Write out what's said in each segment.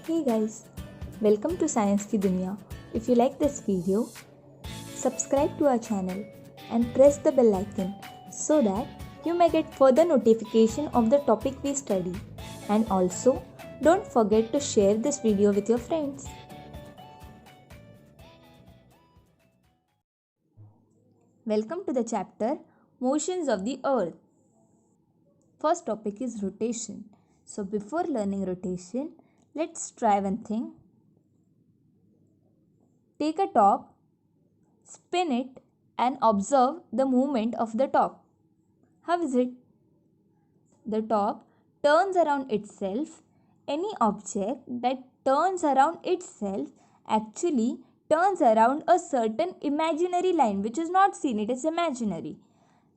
Hey guys, welcome to Science Ki Dunya. If you like this video, subscribe to our channel and press the bell icon so that you may get further notification of the topic we study. And also, don't forget to share this video with your friends. Welcome to the chapter Motions of the Earth. First topic is rotation. So before learning rotation, let's try one thing. Take a top, spin it and observe the movement of the top. How is it? The top turns around itself. Any object that turns around itself actually turns around a certain imaginary line which is not seen, it is imaginary.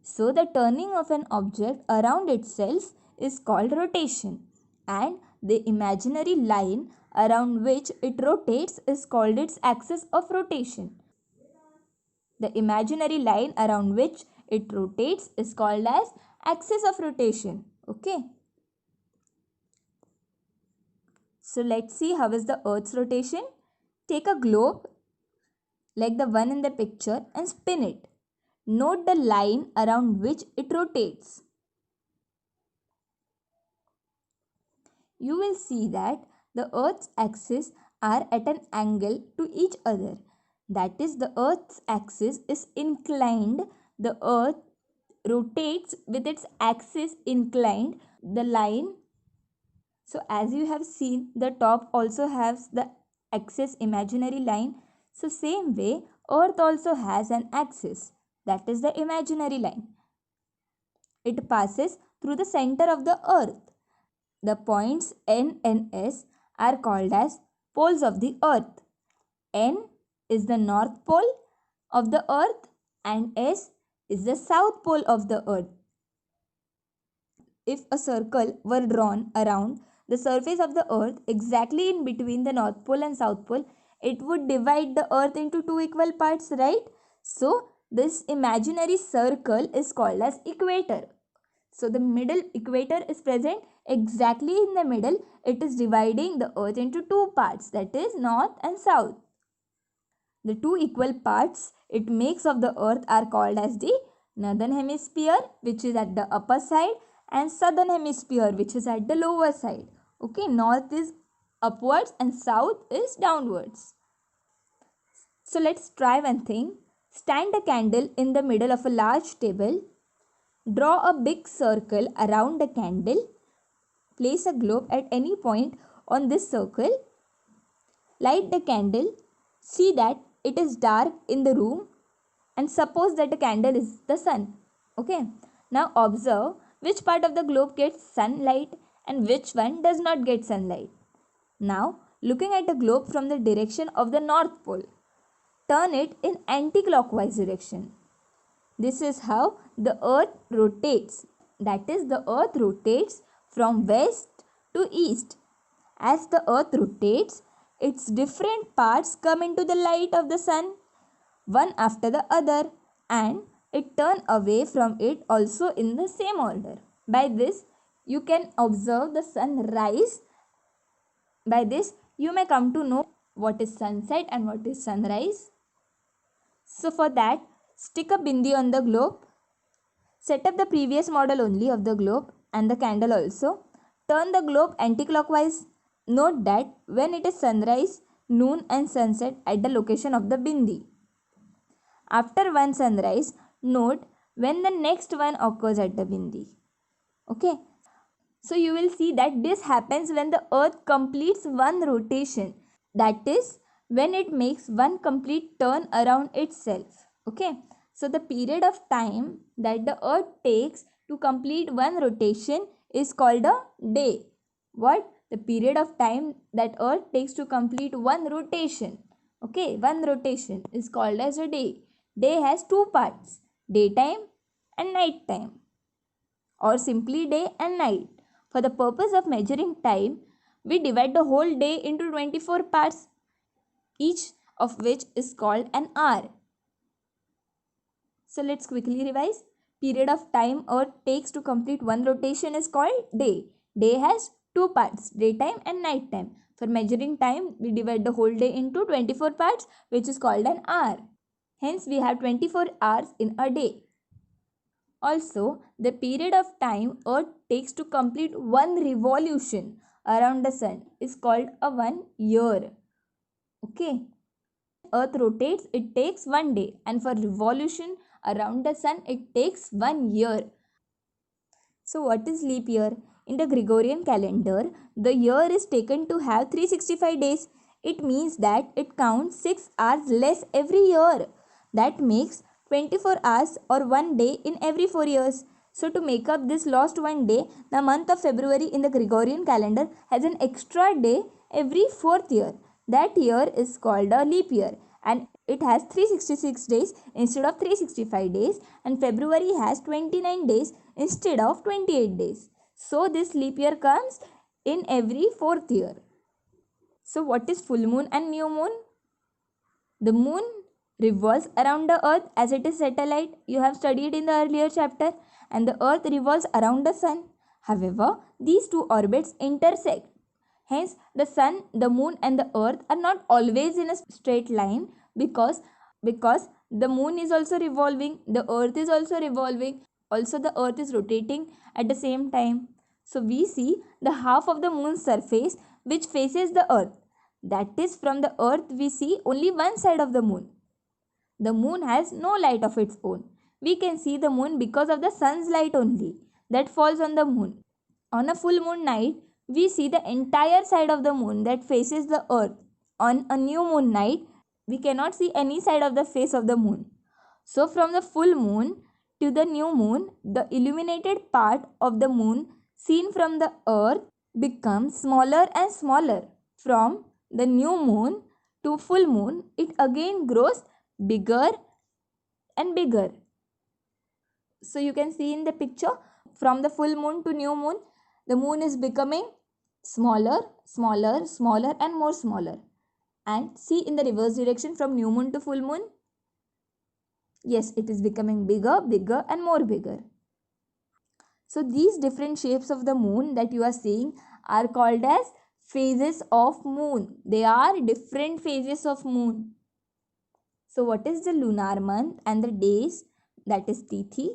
So the turning of an object around itself is called rotation, and the imaginary line around which it rotates is called its axis of rotation. The imaginary line around which it rotates is called as axis of rotation. Okay. So let's see how is the Earth's rotation. Take a globe like the one in the picture and spin it. Note the line around which it rotates. You will see that the Earth's axis are at an angle to each other. That is, the Earth's axis is inclined. The Earth rotates with its axis inclined. The line, so as you have seen, the top also has the axis imaginary line. So same way, Earth also has an axis, that is the imaginary line. It passes through the center of the Earth. The points N and S are called as poles of the Earth. N is the north pole of the Earth and S is the south pole of the Earth. If a circle were drawn around the surface of the Earth exactly in between the North Pole and South Pole, it would divide the Earth into two equal parts, right? So, this imaginary circle is called as equator. So, the middle equator is present exactly in the middle. It is dividing the Earth into two parts, that is North and South. The two equal parts it makes of the Earth are called as the Northern Hemisphere, which is at the upper side, and Southern Hemisphere, which is at the lower side. Okay, North is upwards and South is downwards. So let's try one thing. Stand a candle in the middle of a large table. Draw a big circle around the candle. Place a globe at any point on this circle. Light the candle. See that it is dark in the room and suppose that the candle is the sun. Okay. Now observe which part of the globe gets sunlight and which one does not get sunlight. Now looking at the globe from the direction of the North Pole, turn it in anti-clockwise direction. This is how the Earth rotates. That is, the Earth rotates from west to east. As the Earth rotates, its different parts come into the light of the sun, one after the other, and it turns away from it also in the same order. By this, you can observe the sun rise. By this, you may come to know what is sunset and what is sunrise. So for that, stick a bindi on the globe. Set up the previous model only of the globe and the candle also. Turn the globe anti-clockwise. Note that when it is sunrise, noon and sunset at the location of the bindi. After one sunrise, note when the next one occurs at the bindi. Okay. So you will see that this happens when the Earth completes one rotation. That is when it makes one complete turn around itself. Okay. So the period of time that the Earth takes to complete one rotation is called a day. What? The period of time that Earth takes to complete one rotation. Okay, one rotation is called as a day. Day has two parts, daytime and night time, or simply day and night. For the purpose of measuring time, we divide the whole day into 24 parts, each of which is called an hour. So let's quickly revise. Period of time Earth takes to complete one rotation is called day. Day has two parts, daytime and nighttime. For measuring time, we divide the whole day into 24 parts, which is called an hour. Hence, we have 24 hours in a day. Also, the period of time Earth takes to complete one revolution around the sun is called a 1 year. Okay. Earth rotates, it takes 1 day, and for revolution around the sun, it takes 1 year. So, what is leap year? In the Gregorian calendar, the year is taken to have 365 days. It means that it counts 6 hours less every year. That makes 24 hours or 1 day in every 4 years. So, to make up this lost 1 day, the month of February in the Gregorian calendar has an extra day every 4th year. That year is called a leap year, and it has 366 days instead of 365 days, and February has 29 days instead of 28 days. So this leap year comes in every 4th year. So what is full moon and new moon? The moon revolves around the earth as it is satellite. You have studied in the earlier chapter. And the earth revolves around the sun. However, these two orbits intersect. Hence, the sun, the moon and the earth are not always in a straight line because the moon is also revolving, the earth is also revolving, also the earth is rotating at the same time. So, we see the half of the moon's surface which faces the earth. That is, from the earth we see only one side of the moon. The moon has no light of its own. We can see the moon because of the sun's light only that falls on the moon. On a full moon night, we see the entire side of the moon that faces the earth. On a new moon night, we cannot see any side of the face of the moon. So from the full moon to the new moon, the illuminated part of the moon seen from the earth becomes smaller and smaller. From the new moon to full moon, it again grows bigger and bigger. So you can see in the picture, from the full moon to new moon, the moon is becoming smaller, smaller, smaller and more smaller. And see in the reverse direction, from new moon to full moon, yes, it is becoming bigger, bigger and more bigger. So these different shapes of the moon that you are seeing are called as phases of moon. They are different phases of moon. So what is the lunar month and the days? That is Tithi.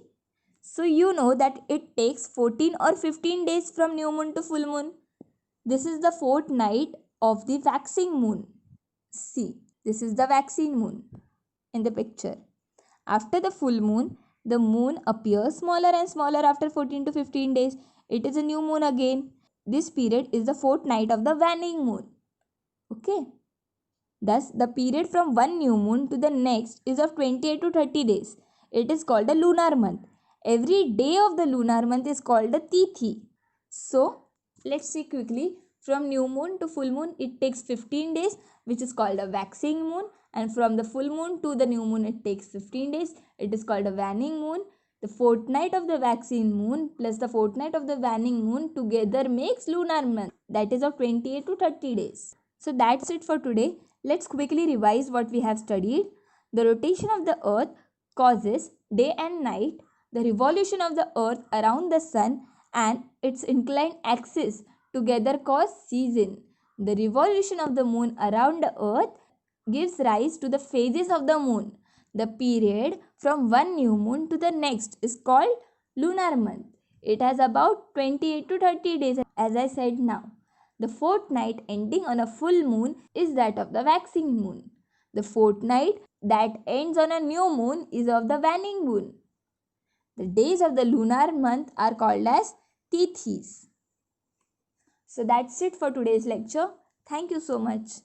So you know that it takes 14 or 15 days from new moon to full moon. This is the fortnight of the waxing moon. See, this is the waxing moon in the picture. After the full moon, the moon appears smaller and smaller after 14 to 15 days. It is a new moon again. This period is the fortnight of the waning moon. Okay. Thus, the period from one new moon to the next is of 28 to 30 days. It is called a lunar month. Every day of the lunar month is called a Tithi. So, let's see quickly. From new moon to full moon, it takes 15 days, which is called a waxing moon. And from the full moon to the new moon, it takes 15 days. It is called a waning moon. The fortnight of the waxing moon plus the fortnight of the waning moon together makes lunar month. That is of 28 to 30 days. So that's it for today. Let's quickly revise what we have studied. The rotation of the earth causes day and night. The revolution of the earth around the sun and its inclined axis together cause season. The revolution of the moon around the earth gives rise to the phases of the moon. The period from one new moon to the next is called lunar month. It has about 28 to 30 days, as I said now. The fortnight ending on a full moon is that of the waxing moon. The fortnight that ends on a new moon is of the waning moon. The days of the lunar month are called as Tithis. So that's it for today's lecture. Thank you so much.